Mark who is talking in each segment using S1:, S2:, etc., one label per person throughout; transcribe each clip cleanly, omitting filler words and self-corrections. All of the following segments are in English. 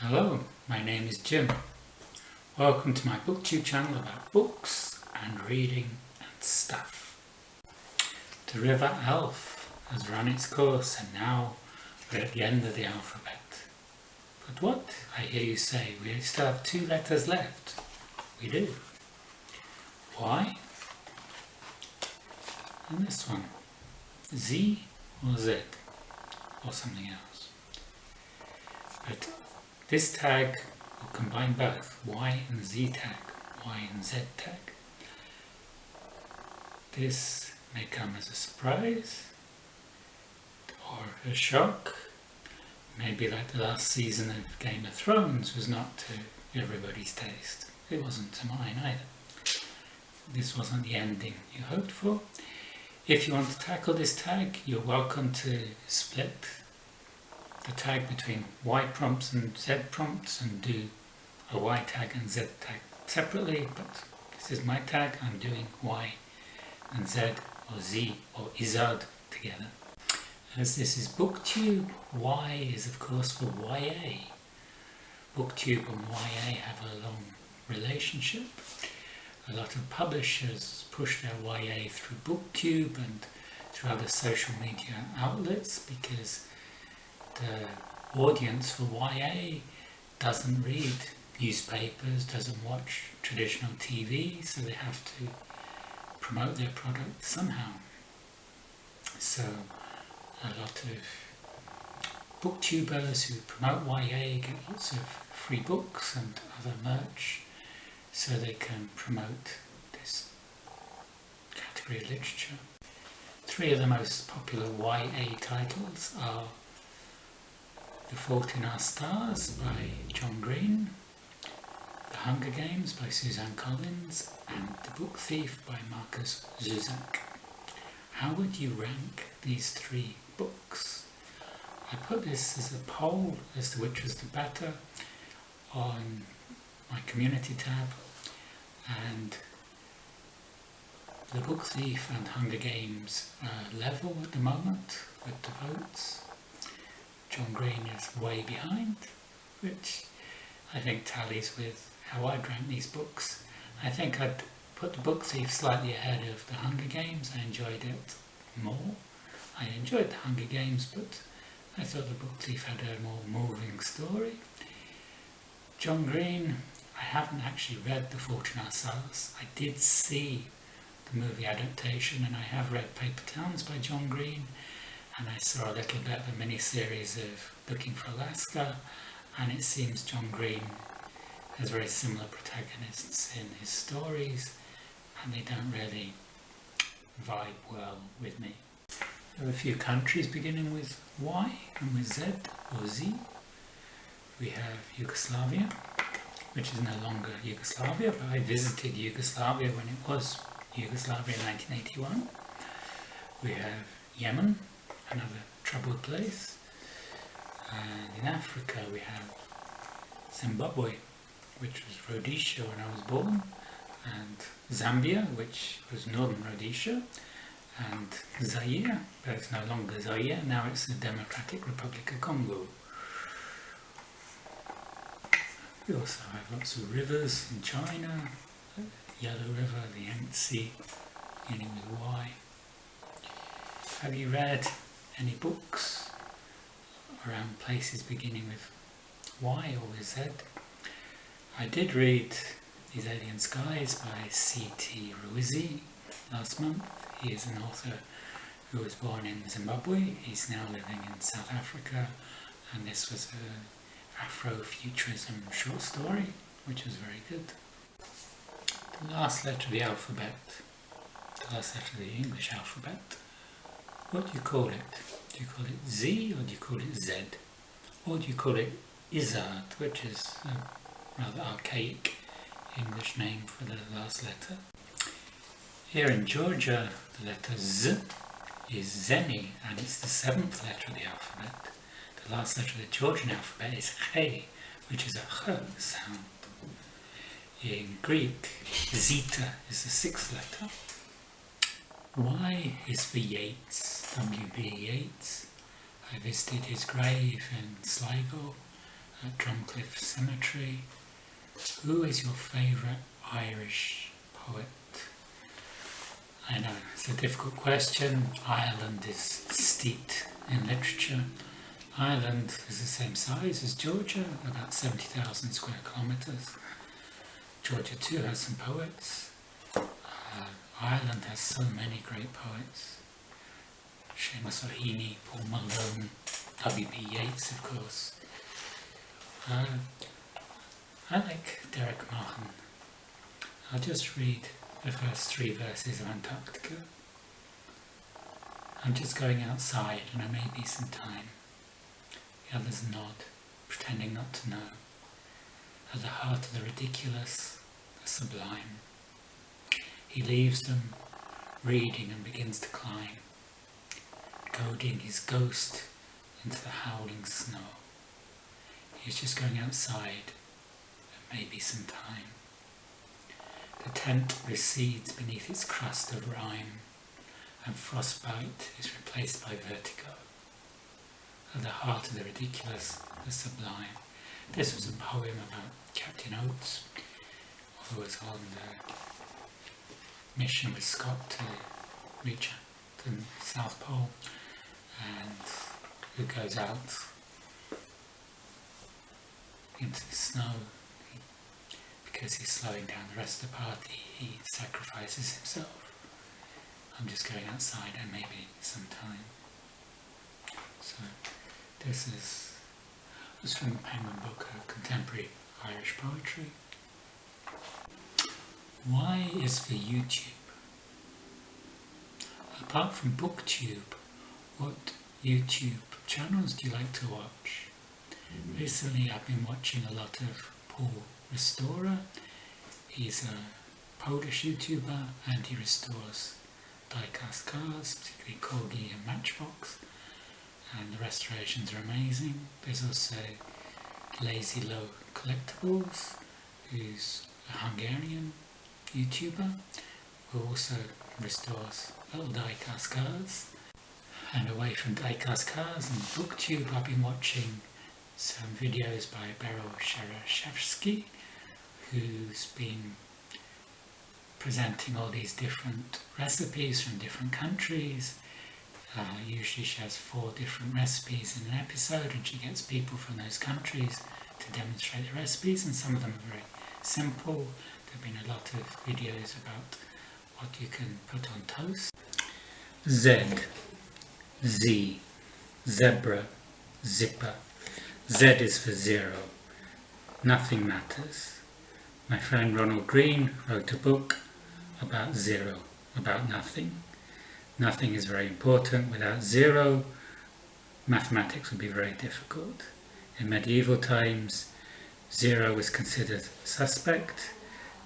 S1: Hello, my name is Jim. Welcome to my booktube channel about books and reading and stuff. The river Alph has run its course and now we're at the end of the alphabet. But what, I hear you say, we still have 2 letters left. We do. Why? And this one, Z or Z or something else. But this tag will combine both Y and Z tag, Y and Z tag. This may come as a surprise or a shock. Maybe like the last season of Game of Thrones was not to everybody's taste. It wasn't to mine either. This wasn't the ending you hoped for. If you want to tackle this tag, you're welcome to split the tag between Y prompts and Z prompts and do a Y tag and Z tag separately, but this is my tag. I'm doing Y and Z or Z or Izad together. As this is booktube, Y is of course for YA. Booktube and YA have a long relationship. A lot of publishers push their YA through booktube and through other social media outlets because the audience for YA doesn't read newspapers, doesn't watch traditional TV, so they have to promote their product somehow. So a lot of booktubers who promote YA get lots of free books and other merch so they can promote this category of literature. 3 of the most popular YA titles are The Fault in Our Stars by John Green, The Hunger Games by Suzanne Collins, and The Book Thief by Markus Zusak. How would you rank these 3 books? I put this as a poll as to which was the better on my community tab, and The Book Thief and Hunger Games are level at the moment with the votes. John Green is way behind, which I think tallies with how I'd rank these books. I think I'd put The Book Thief slightly ahead of The Hunger Games. I enjoyed it more. I enjoyed The Hunger Games, but I thought The Book Thief had a more moving story. John Green, I haven't actually read The Fault in Our Stars. I did see the movie adaptation and I have read Paper Towns by John Green, and I saw a little bit of a mini-series of Looking for Alaska, and it seems John Green has very similar protagonists in his stories and they don't really vibe well with me. There are a few countries beginning with Y and with Z or Z. We have Yugoslavia, which is no longer Yugoslavia, but I visited Yugoslavia when it was Yugoslavia in 1981. We have Yemen, another troubled place, and in Africa we have Zimbabwe, which was Rhodesia when I was born, and Zambia, which was northern Rhodesia, and Zaire, but it's no longer Zaire, now it's the Democratic Republic of Congo. We also have lots of rivers in China, the Yellow River, the Yangtze, beginning with Y. Have you read any books around places beginning with Y or with Z? I did read These Alien Skies by C.T. Ruizi last month. He is an author who was born in Zimbabwe. He's now living in South Africa, and this was an Afrofuturism short story, which was very good. The last letter of the alphabet, the last letter of the English alphabet, what do you call it? Do you call it Z or do you call it Z? Or do you call it Izard, which is a rather archaic English name for the last letter? Here in Georgia, the letter Z is Zeni, and it's the 7th letter of the alphabet. The last letter of the Georgian alphabet is Che, which is a Ch sound. In Greek, Zeta is the 6th letter. Y is for Yeats, W.B. Yeats. I visited his grave in Sligo at Drumcliff Cemetery. Who is your favourite Irish poet? I know, it's a difficult question. Ireland is steeped in literature. Ireland is the same size as Georgia, about 70,000 square kilometres. Georgia too has some poets. Ireland has so many great poets. Seamus O'Heaney, Paul Malone, W.B. Yeats, of course. I like Derek Martin. I'll just read the first 3 verses of Antarctica. I'm just going outside and there may be some time. The others nod, pretending not to know. At the heart of the ridiculous, the sublime. He leaves them, reading, and begins to climb, goading his ghost into the howling snow. He's just going outside, and maybe some time. The tent recedes beneath its crust of rime, and frostbite is replaced by vertigo. At the heart of the ridiculous, the sublime. This was a poem about Captain Oates, who was on the mission with Scott to reach the South Pole, and who goes out into the snow. Because he's slowing down the rest of the party, he sacrifices himself. I'm just going outside and maybe some time. So this was from the Penguin book of contemporary Irish poetry. Y is for YouTube. Apart from booktube, what YouTube channels do you like to watch? Recently I've been watching a lot of Paul Restorer. He's a Polish YouTuber and he restores die-cast cars, particularly Corgi and Matchbox, and the restorations are amazing. There's also Lazy Low Collectibles, who's a Hungarian YouTuber who also restores little die-cast cars. And away from die-cast cars and booktube, I've been watching some videos by Beryl Shereshevsky, who's been presenting all these different recipes from different countries. Usually she has 4 different recipes in an episode and she gets people from those countries to demonstrate the recipes, and some of them are very simple. There have been a lot of videos about what you can put on toast. Zed, Z, zebra, zipper. Z is for 0. Nothing matters. My friend Ronald Green wrote a book about 0, about nothing. Nothing is very important. Without 0, mathematics would be very difficult. In medieval times, 0 was considered suspect.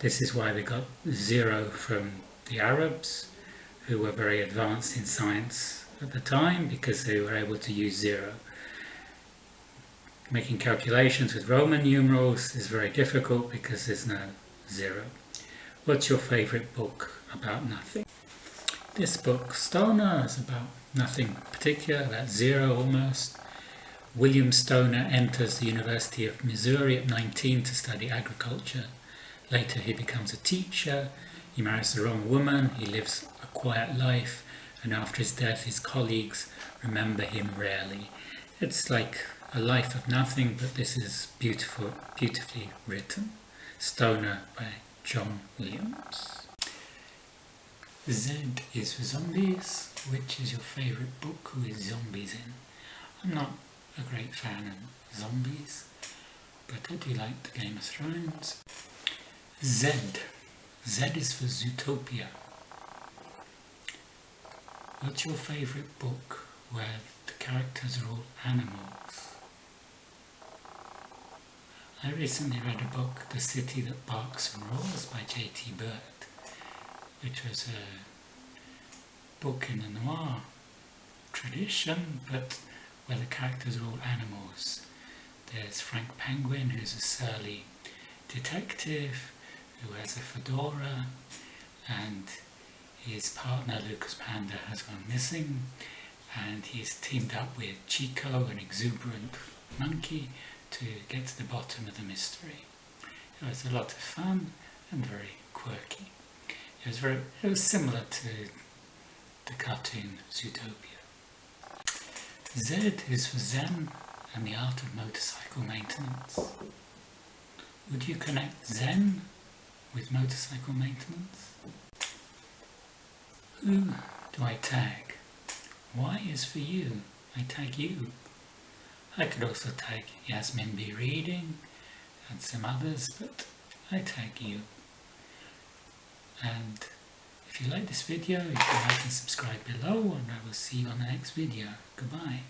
S1: This is why we got 0 from the Arabs, who were very advanced in science at the time, because they were able to use 0. Making calculations with Roman numerals is very difficult because there's no 0. What's your favourite book about nothing? This book, Stoner, is about nothing particular, about 0 almost. William Stoner enters the University of Missouri at 19 to study agriculture. Later he becomes a teacher, he marries the wrong woman, he lives a quiet life, and after his death his colleagues remember him rarely. It's like a life of nothing, but this is beautifully written. Stoner by John Williams. Z is for zombies. Which is your favourite book with zombies in? I'm not a great fan of zombies, but I do like the Game of Thrones. Z. Z is for Zootopia. What's your favourite book where the characters are all animals? I recently read a book, The City That Barks and Roars by J.T. Bird, which was a book in the noir tradition, but where the characters are all animals. There's Frank Penguin, who's a surly detective who has a fedora, and his partner Lucas Panda has gone missing, and he's teamed up with Chico, an exuberant monkey, to get to the bottom of the mystery. It was a lot of fun and very quirky. It was similar to the cartoon Zootopia. Z is for Zen and the art of motorcycle maintenance. Would you connect Zen with motorcycle maintenance? Who do I tag? Y is for you. I tag you. I could also tag Yasmin Be Reading and some others, but I tag you. And if you like this video, you can like and subscribe below, and I will see you on the next video. Goodbye.